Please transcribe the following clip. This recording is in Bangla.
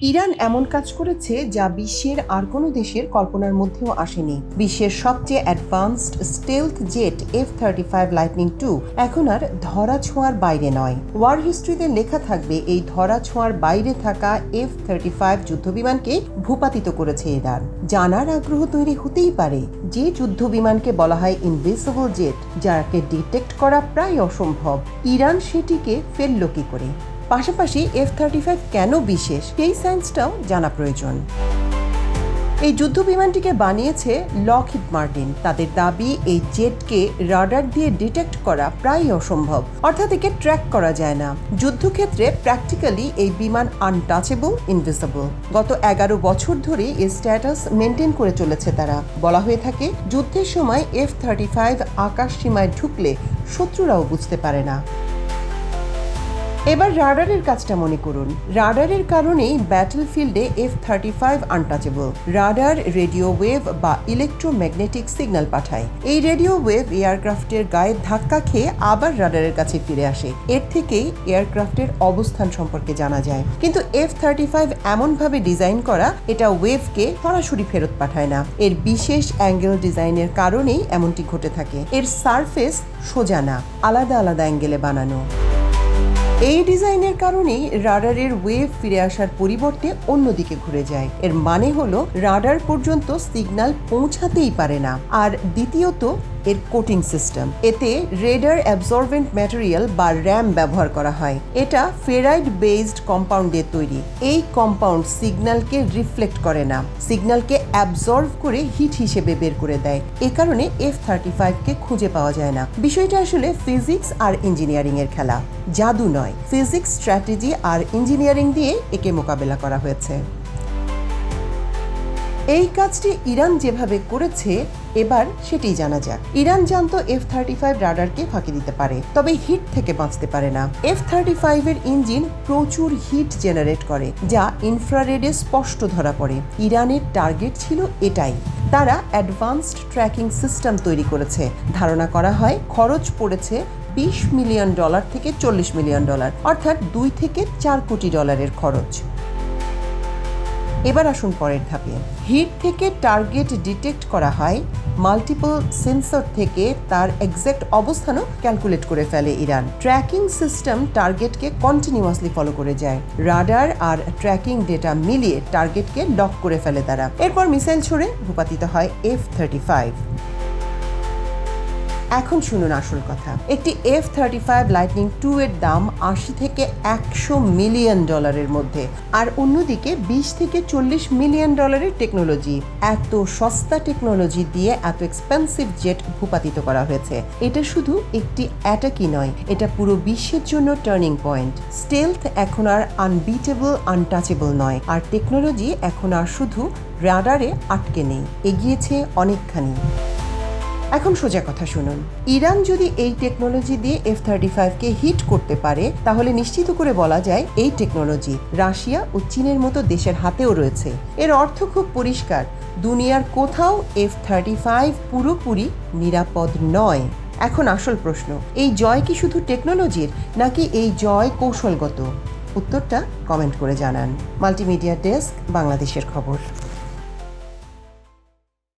ইরান এমন কাজ করেছে যা বিশ্বের আর কোনো দেশের কল্পনার মধ্যেও আসেনি। বিশ্বের সবচেয়ে advanced stealth jet F-35 lightning II এখন আর ধরা ছোঁয়ার বাইরে নয়। ওয়ার হিস্ট্রিতে লেখা থাকবে এই ধরা ছোঁয়ার বাইরে থাকা F-35 যুদ্ধবিমানকে ভূপাতিত করেছে ইরান। জানার আগ্রহ তৈরি হতেই পারে, যে যুদ্ধবিমানকে বলা হয় ইনভিজিবল জেট, যাকে ডিটেক্ট করা প্রায় অসম্ভব, ইরান সেটিকে ফেলল কি করে? পাশাপাশি F-35 কেন বিশেষ, সেই সায়েন্সটাও জানা প্রয়োজন। এই যুদ্ধ বিমানটিকে বানিয়েছে লকহিড মার্টিন। তাদের দাবি, এই জেটকে রাডার দিয়ে ডিটেক্ট করা প্রায় অসম্ভব, অর্থাৎ একে ট্র্যাক করা যায় না। যুদ্ধক্ষেত্রে প্র্যাকটিক্যালি এই বিমান আনটাচেবল, ইনভিজিবল। গত 11 বছর ধরে এই স্ট্যাটাস মেনটেন করে চলেছে তারা। বলা হয়ে থাকে, যুদ্ধের সময় F-35 আকাশ সীমায় ঢুকলে শত্রুরাও বুঝতে পারে না। এবার রাডারের কাজটা মনে করুন। রাডারের কারণেই ব্যাটলফিল্ডে F-35 untouchable. Radar radio wave বা ইলেকট্রোম্যাগনেটিক সিগন্যাল পাঠায়। এই রেডিও ওয়েভ এয়ারক্রাফটের গায়ে ধাক্কা খেয়ে আবার রাডারের কাছে ফিরে আসে। এর থেকেই এয়ারক্রাফটের অবস্থান সম্পর্কে জানা যায়। কিন্তু F-35 এমনভাবে ডিজাইন করা, এটা ওয়েভকে সরাসরি ফেরত পাঠায় না। এর বিশেষ অ্যাঙ্গেল ডিজাইনের কারণেই এমনটি ঘটে থাকে। এর সারফেস সোজা না, আলাদা আলাদা অ্যাঙ্গেলে বানানো। এই ডিজাইনের কারণেই রাডারের ওয়েভ ফিরে আসার পরিবর্তে অন্যদিকে ঘুরে যায়। এর মানে হলো, রাডার পর্যন্ত সিগন্যাল পৌঁছাতেই পারে না। আর দ্বিতীয়ত, এর কোটিং সিস্টেম। এতে রেডার অ্যাবজর্বেন্ট ম্যাটেরিয়াল বা র্যাম ব্যবহার করা হয়। এটা ফেরাইড বেসড কম্পাউন্ড দিয়ে তৈরি। এই কম্পাউন্ড সিগন্যালকে রিফ্লেক্ট করে না, সিগন্যালকে অ্যাবজর্ভ করে হিট হিসেবে বের করে দেয়। এ কারণে F-35 কে খুঁজে পাওয়া যায় না। বিষয়টা আসলে ফিজিক্স আর ইঞ্জিনিয়ারিং এর খেলা, জাদু নয়। ফিজিক্স, স্ট্র্যাটেজি আর ইঞ্জিনিয়ারিং দিয়ে একে মোকাবেলা করা হয়েছে। এই কাজটি ইরান যেভাবে করেছে, এবার সেটাই জানা যাক। ইরান জানতো F-35 রাডারকে ফাঁকি দিতে পারে, তবে হিট থেকে বাঁচতে পারে না। F-35 এর ইঞ্জিন প্রচুর হিট জেনারেট করে, যা ইনফ্রারেডে স্পষ্ট ধরা পড়ে। ইরানের টার্গেট ছিল এটাই। তারা অ্যাডভান্সড ট্র্যাকিং সিস্টেম তৈরি করেছে। ধারণা করা হয় খরচ পড়েছে $20 মিলিয়ন থেকে $40 মিলিয়ন, অর্থাৎ 2 থেকে 4 কোটি ডলারের খরচ। এবার আসুন পরের ধাপে। হিট থেকে টার্গেট ডিটেক্ট করা হয়। মাল্টিপল সেন্সর থেকে তার এক্সাক্ট অবস্থানও ক্যালকুলেট করে ফেলে ইরান। ট্র্যাকিং সিস্টেম টার্গেটকে কন্টিনিউয়াসলি ফলো করে যায়। রাডার আর ট্র্যাকিং ডেটা মিলিয়ে টার্গেটকে লক করে ফেলে তারা। এরপর মিসাইল ছুড়ে ভূপাতিত হয় F-35। এখন শুনুন আসল কথা। একটি F-35 লাইটনিং II এর দাম $80 থেকে $100 মিলিয়ন মধ্যে, আর অন্যদিকে $20 থেকে $40 মিলিয়ন টেকনোলজি। এত সস্তা টেকনোলজি দিয়ে এত এক্সপেন্সিভ জেট ভূপাতিত করা হয়েছে। এটা শুধু একটি অ্যাটাকই নয়, এটা পুরো বিশ্বের জন্য টার্নিং পয়েন্ট। স্টেলথ এখন আর আনবিটেবল, আনটাচেবল নয়, আর টেকনোলজি এখন আর শুধু রাডারে আটকে নেই, এগিয়েছে অনেকখানি। এখন সোজা কথা শুনুন। ইরান যদি এই টেকনোলজি দিয়ে F-35 কে হিট করতে পারে, তাহলে নিশ্চিত করে বলা যায় এই টেকনোলজি রাশিয়া ও চীনের মতো দেশের হাতেও রয়েছে। এর অর্থ খুব পরিষ্কার, দুনিয়ার কোথাও F-35 পুরোপুরি নিরাপদ নয়। এখন আসল প্রশ্ন, এই জয় কি শুধু টেকনোলজির, নাকি এই জয় কৌশলগত? উত্তরটা কমেন্ট করে জানান। মাল্টিমিডিয়া ডেস্ক, বাংলাদেশের খবর।